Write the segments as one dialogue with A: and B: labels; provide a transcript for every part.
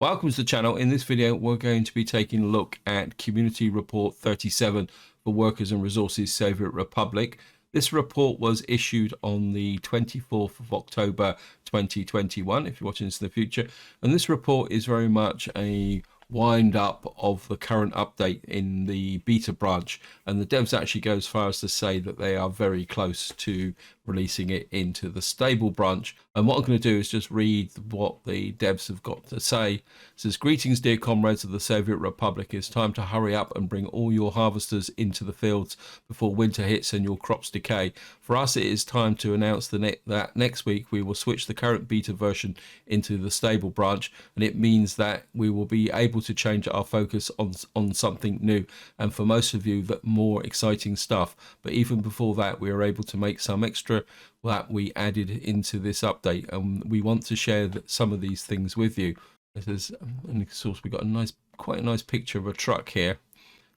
A: Welcome to the channel. In this video, we're going to be taking a look at Community Report 37 for Workers and Resources Soviet Republic. This report was issued on the 24th of October 2021, if you're watching this in the future. And this report is very much a wind up of the current update in the beta branch, and the devs actually go as far as to say that they are very close to releasing it into the stable branch. And what I'm going to do is just read what the devs have got to say. It says, "Greetings, dear comrades of the Soviet Republic. It's time to hurry up and bring all your harvesters into the fields before winter hits and your crops decay. For us, it is time to announce that next week we will switch the current beta version into the stable branch, and it means that we will be able to change our focus on something new, and for most of you, that more exciting stuff. But even before that, we are able to make some extra that we added into this update, and we want to share some of these things with you." It says, and of course, we got quite a nice picture of a truck here.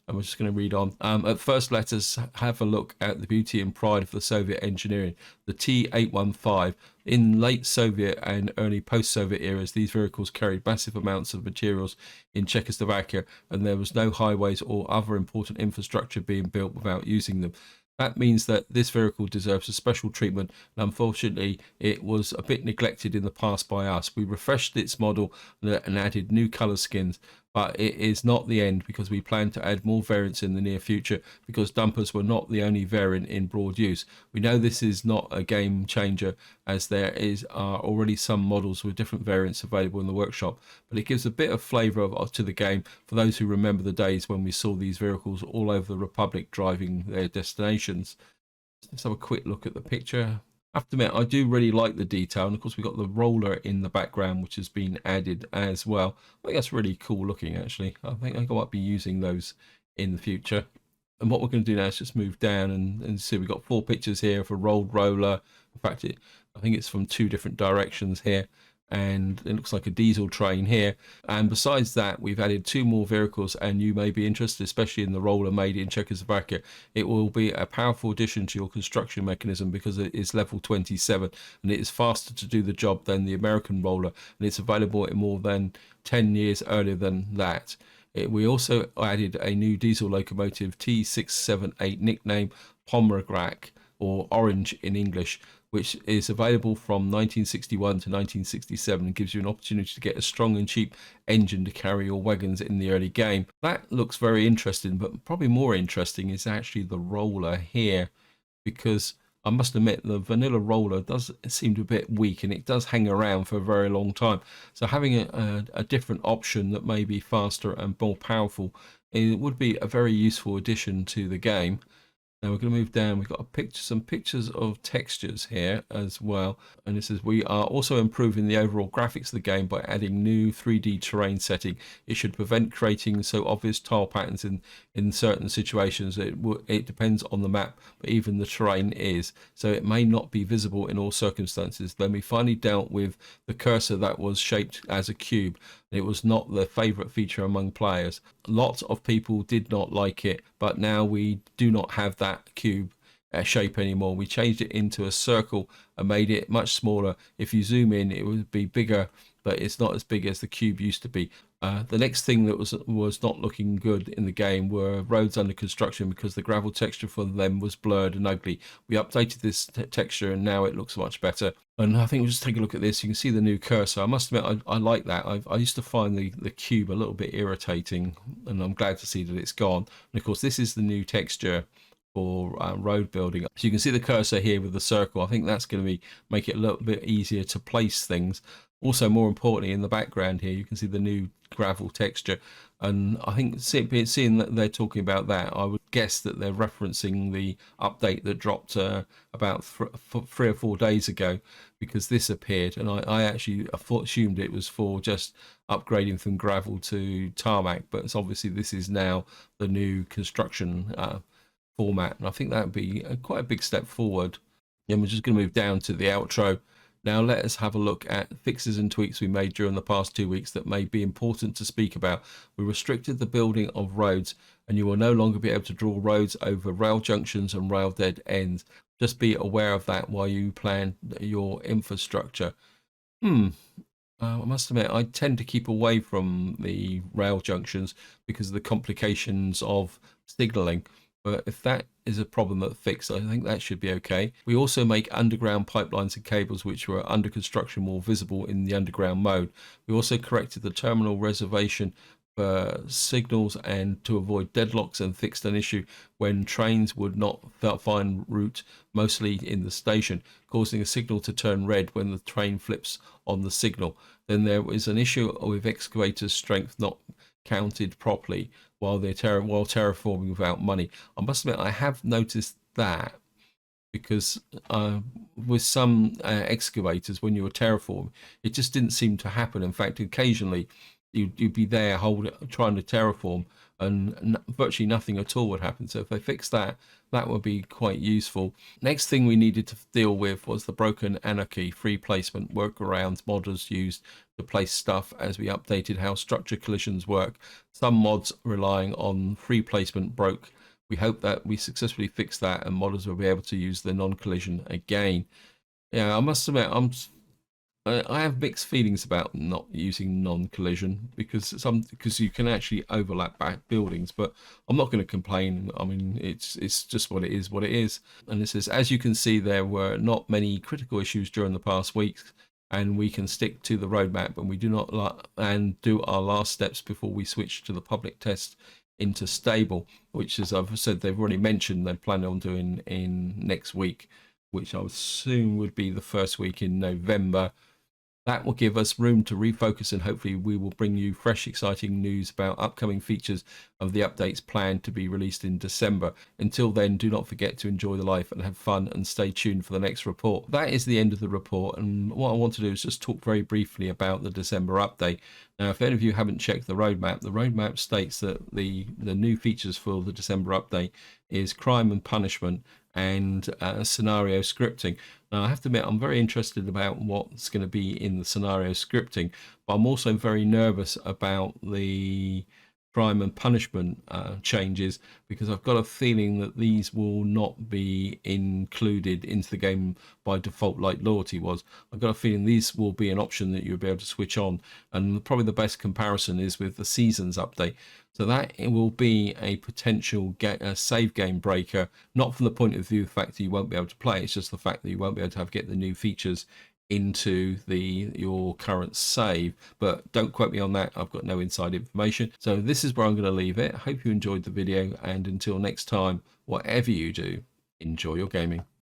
A: And we're just going to read on. At first, let us have a look at the beauty and pride of the Soviet engineering. The T-815. In late Soviet and early post-Soviet eras, these vehicles carried massive amounts of materials in Czechoslovakia, and there was no highways or other important infrastructure being built without using them. That means that this vehicle deserves a special treatment, and unfortunately it was a bit neglected in the past by us. We refreshed its model and added new colour skins, but it is not the end, because we plan to add more variants in the near future, because dumpers were not the only variant in broad use. We know this is not a game changer, as there are already some models with different variants available in the workshop, but it gives a bit of flavour to the game for those who remember the days when we saw these vehicles all over the Republic driving their destinations. Let's have a quick look at the picture. I have to admit, I do really like the detail, and of course we've got the roller in the background which has been added as well. I think that's really cool looking, actually. I think I might be using those in the future. And what we're going to do now is just move down and see we've got 4 pictures here of a rolled roller. In fact, I think it's from 2 different directions here, and it looks like a diesel train here. And besides that, we've added 2 more vehicles, and you may be interested, especially in the roller made in Czechoslovakia. It will be a powerful addition to your construction mechanism because it is level 27, and it is faster to do the job than the American roller, and it's available in more than 10 years earlier than that. We also added a new diesel locomotive, T678, nicknamed Pomegranate, or Orange in English, which is available from 1961 to 1967 and gives you an opportunity to get a strong and cheap engine to carry your wagons in the early game. That looks very interesting, but probably more interesting is actually the roller here, because I must admit the vanilla roller does seem a bit weak, and it does hang around for a very long time. So having a different option that may be faster and more powerful, it would be a very useful addition to the game. Now we're going to move down. We've got some pictures of textures here as well. And it says, we are also improving the overall graphics of the game by adding new 3D terrain setting. It should prevent creating so obvious tile patterns in certain situations. It depends on the map, but even the terrain is. So it may not be visible in all circumstances. Then we finally dealt with the cursor that was shaped as a cube. It was not the favorite feature among players. Lots of people did not like it, but now we do not have that cube shape anymore. We changed it into a circle and made it much smaller. If you zoom in, it would be bigger, but it's not as big as the cube used to be. The next thing that was not looking good in the game were roads under construction, because the gravel texture for them was blurred and ugly. We updated this texture, and now it looks much better. And I think we'll just take a look at this. You can see the new cursor. I must admit, I like that. I used to find the cube a little bit irritating, and I'm glad to see that it's gone. And of course, this is the new texture for road building. So you can see the cursor here with the circle. I think that's going to make it a little bit easier to place things. Also, more importantly, in the background here, you can see the new gravel texture. And I think seeing that they're talking about that, I would guess that they're referencing the update that dropped about 3 or 4 days ago, because this appeared. And I actually assumed it was for just upgrading from gravel to tarmac, but it's obviously this is now the new construction format. And I think that would be quite a big step forward. And we're just going to move down to the outro. Now let us have a look at fixes and tweaks we made during the past 2 weeks that may be important to speak about. We restricted the building of roads, and you will no longer be able to draw roads over rail junctions and rail dead ends. Just be aware of that while you plan your infrastructure. I must admit, I tend to keep away from the rail junctions because of the complications of signaling. But if that is a problem that's fixed, I think that should be okay. We also make underground pipelines and cables which were under construction more visible in the underground mode. We also corrected the terminal reservation for signals and to avoid deadlocks, and fixed an issue when trains would not find route, mostly in the station, causing a signal to turn red when the train flips on the signal. Then there is an issue with excavators' strength not counted properly while while terraforming without money. I must admit, I have noticed that because with some excavators, when you were terraform, it just didn't seem to happen. In fact, occasionally you'd be there trying to terraform, and virtually nothing at all would happen. So if they fix that, that would be quite useful. Next thing we needed to deal with was the broken anarchy free placement workarounds modders used to place stuff as we updated how structure collisions work. Some mods relying on free placement broke. We hope that we successfully fix that and modders will be able to use the non-collision again. Yeah, I must admit, I have mixed feelings about not using non-collision because you can actually overlap back buildings, but I'm not going to complain. I mean, it's just what it is, what it is. And it says, as you can see, there were not many critical issues during the past weeks, and we can stick to the roadmap, and we do not and do our last steps before we switch to the public test into stable, which, as I've said, they've already mentioned they plan on doing in next week, which I would assume would be the first week in November. That will give us room to refocus, and hopefully we will bring you fresh, exciting news about upcoming features of the updates planned to be released in December. Until then, do not forget to enjoy the life and have fun, and stay tuned for the next report. That is the end of the report, and what I want to do is just talk very briefly about the December update. Now, if any of you haven't checked the roadmap states that the new features for the December update is crime and punishment and scenario scripting. Now, I have to admit, I'm very interested about what's going to be in the scenario scripting, but I'm also very nervous about the crime and punishment changes, because I've got a feeling that these will not be included into the game by default like loyalty was. I've got a feeling these will be an option that you'll be able to switch on, and probably the best comparison is with the seasons update. So that it will be a potential save game breaker, not from the point of view of the fact that you won't be able to play, it's just the fact that you won't be able to get the new features into your current save. But don't quote me on that, I've got no inside information. So this is where I'm going to leave it. I hope you enjoyed the video, and until next time, whatever you do, enjoy your gaming.